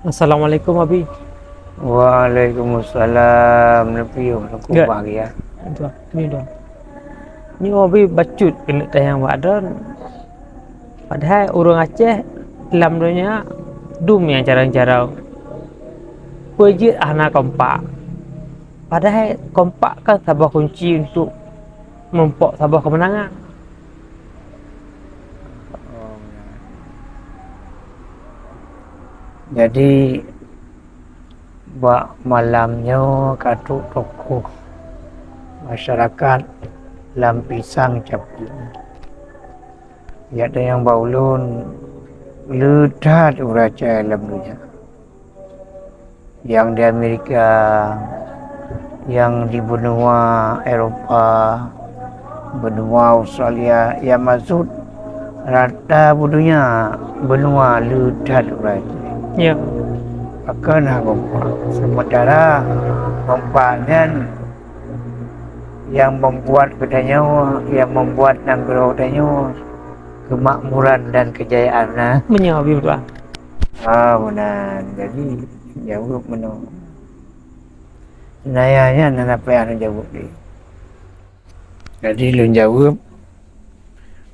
Assalamualaikum Abi. Waalaikumsalam. Lebih aku Enggak. bahagia. Itu ini dong. Ni Abi bacut kena tayang wadon. Padahal orang Aceh dalam dunia dum yang jarang-jarang. Wajib anak kompak. Padahal kompak kan sebuah kunci untuk mempok sebuah kemenangan. Jadi malamnya katuk tokoh masyarakat lampisang capi. Ya ada yang baulun ledat uraca lamnya. Yang di Amerika, yang di benua Eropa, benua Australia, yang maksud rata budunya benua ledat uraca. Ya. Akan kompak. Sementara kompaknya yang membuat katanya, yang membuat negara katanya kemakmuran dan kejayaan. Nah, Menyo Abi betul. benar. Jadi jawab menang. Nayanya apa yang jawab ni. Jadi lu jawab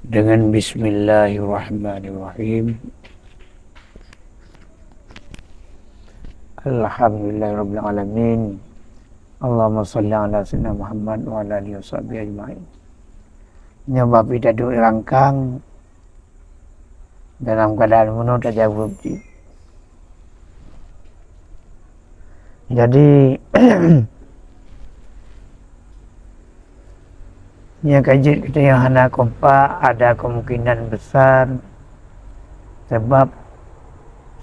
dengan Bismillahirrahmanirrahim. Alhamdulillahirabbil alamin. Allahumma shalli ala sayyidina Muhammad wa ala alihi washabihi ajmain. Nyoba kita duduk rangkang dalam keadaan menurut jawab di. Jadi yang kaji kita yang hana kompak ada kemungkinan besar sebab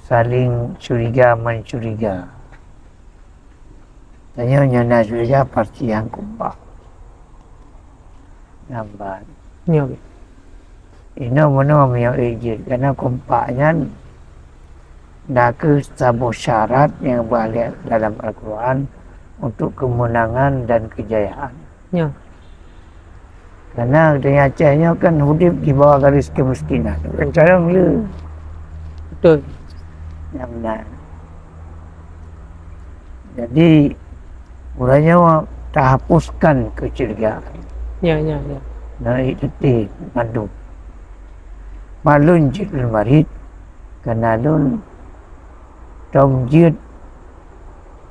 saling curiga mencuriga. Tanya nyana curiga parti yang kompak. Nampak. Menyo Abi. Ini mana yang ejit karena kompaknya nak sebuah syarat yang balik dalam Al-Quran untuk kemenangan dan kejayaan. Ya. Karena dengan Acehnya kan hidup di bawah garis kemiskinan. Kan cara mula. Betul. Yang benar. Jadi uranya tak hapuskan kecurigaan. Ya. Naik detik madu. Malun jidul marid kenalun tomjid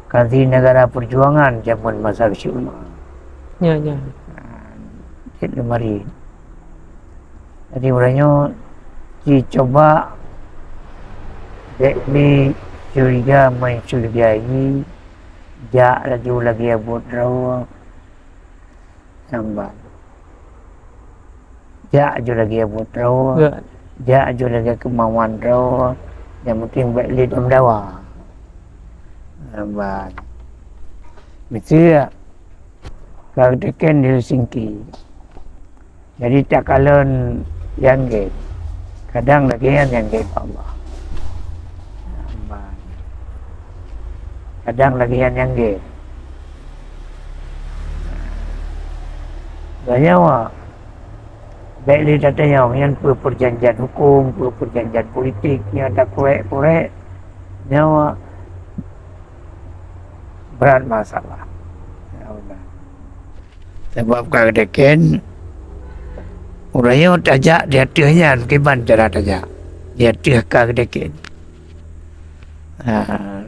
kanti negara perjuangan zaman masa Syulma. Ya. Jidul marid. Jadi uranya dicoba dekni curiga mencurigai jak lagi abut rawa sambat. Jak je lagi abut rawa. Ya. Jak je lagi kemauan rawa. Yang penting baik li dalam dawa. Sambat. Mesti kalau tekan di Helsinki. Jadi tak kalon yang gate. Kadang lagi yang gate Allah. Sambat. Kadang lagi yang gate. Banyak wah. Baik li datanya yang perjanjian hukum, perjanjian politik yang ada korek-korek nyawa berat masalah. Sebab kalau deken uraya tajak dia tuhnya kiban cara tajak. Dia tuh kalau deken.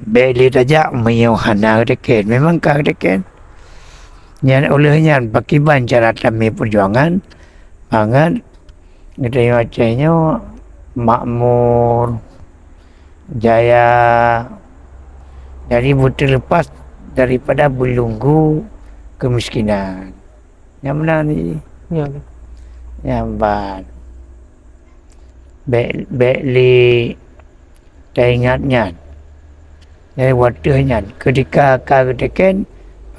Baik li tajak menyau hana deken. Memang kalau deken yang olehnya pakiban cara kami perjuangan banget kita Acehnya makmur jaya, jadi betul lepas daripada belunggu kemiskinan. Yang benar ni Ya. yang bad li tak ingatnya jadi waktunya ketika kau tekan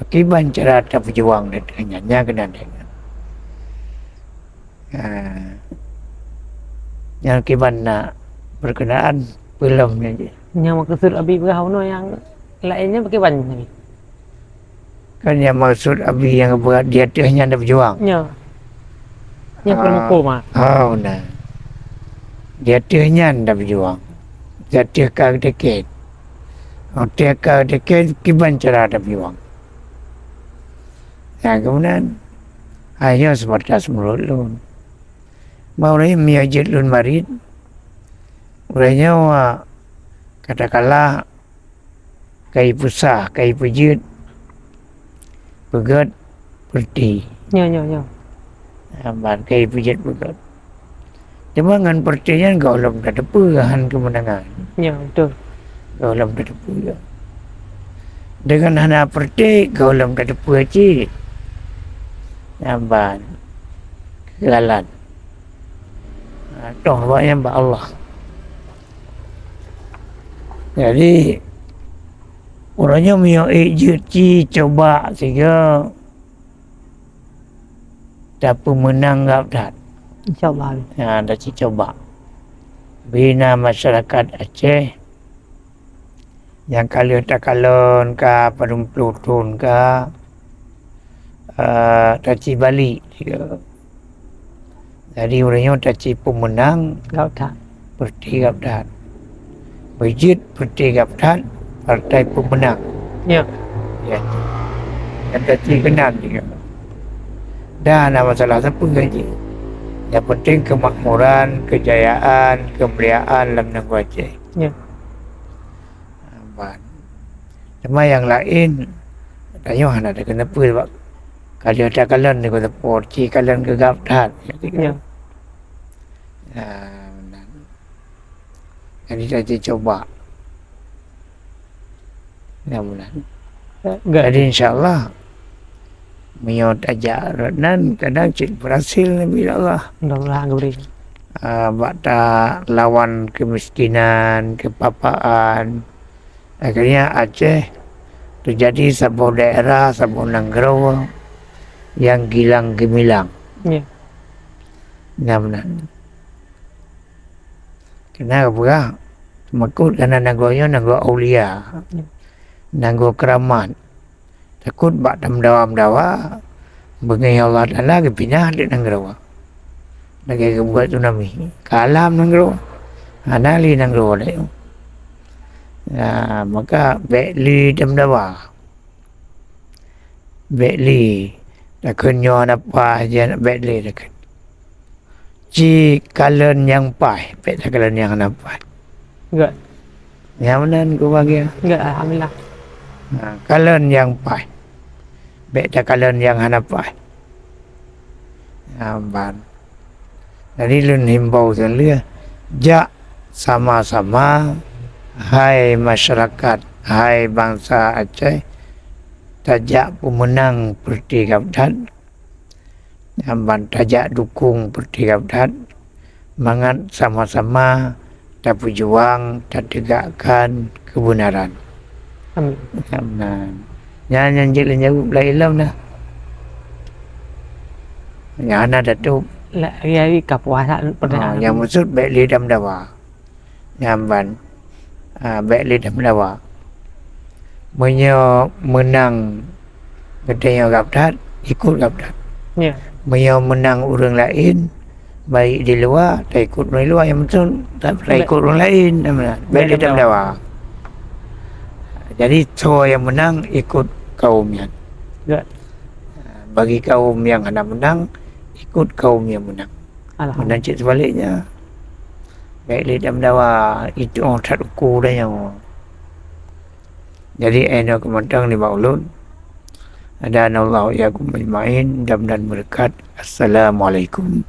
akibat cara tak berjuang dengan kena dengan yang gimana berkenaan filmnya je. Yang maksud Abi berapa yang lainnya pakai banyak. Kan yang maksud Abi yang buat dia tu hanya ada berjuang. Ya. Yang permuko mah. Dia tu hanya ada berjuang. Dia tu kau deket. Teka kiban cara ada biwang. Nah, kemudian hanya sebatas mulut lun. Mau ni miajit lun marit. Urainya katakanlah kai pusah, kai pujit, pegat, perti. Nyo. Amban kai pujit pegat. Cuma ngan pertinya kau lam tak depan kemenangan. Nyo, betul. Kau lam tak depan. Dengan hana perti kau lam tak depan cik. Amban kegagalan. Toh banyak mbak Allah. Jadi orangnya mio ejeci coba sehingga dapat menang gak. InsyaAllah. Nah, dah coba bina masyarakat Aceh yang kalau tak kalon ka padum pelutun ka taci Bali juga. Jadi orangnya taci pemenang Gak. Parti Gabdat. Bejit Parti Gabdat, partai pemenang. Ya. Ya. Yang taci kenal juga. Dah ada masalah siapa gaji. Yang penting kemakmuran, kejayaan, kemuliaan dalam negara Aceh. Ya. Cuma yang lain, tanya ada kenapa sebab kalau ada kalian ni kata porci kalian ke Gabdat. Ya. Jadi saya coba. Mudah-mudahan. Gak. Jadi insyaAllah menyot ajak Radnan kadang cik berhasil Nabi Allah. Mudah-mudahan kau beri. Bakta lawan kemiskinan, kepapaan. Akhirnya Aceh terjadi sebuah daerah, sebuah negara yang gilang gemilang. Ya. Mudah-mudahan. Kenapa? Makut karena negaranya negara aulia. Negara keramat. Takut bak dawa bengai Allah Ta'ala ke pindah di negara. Negara buat tsunami. Kalam negara. Anali negara dia. Maka Bekli dawa. Bekli. Takut nyo apa aja Bekli takut. Ci kalian yang pai, peta kalian yang nampai. Gak. Yang mana ku bagi? Gak, alhamdulillah. Kalian yang pai, peta kalian yang nampai. Amban. Jadi lun himbau sekali, jak sama-sama, hai masyarakat, hai bangsa Aceh, tajak pemenang Parti Gabdat. Amban tajak dukung Parti Gabdat, mangat sama-sama tak berjuang, tak tegakkan kebenaran. Amin. Amin. Yang jalan jauh belah ilmu dah. Yang anak datuk. Hari kepuasan pernah. Yang maksud Bekli Damdawa. Amban. Bekli Damdawa. Menang katanya Gabdat, ikut Gabdat. Ya. Menang orang lain baik di luar tak ikut orang luar yang betul tak ikut orang lain baik di dalam. Jadi so yang menang ikut kaumnya. Bagi kaum yang hendak menang ikut kaum yang menang. Alhamdulillah. Dan sebaliknya baik di dalam itu orang tak ukur dah yang. Jadi enak kementang di Baulun. Dan Allah ya kum majma'in dan berkat. Assalamualaikum.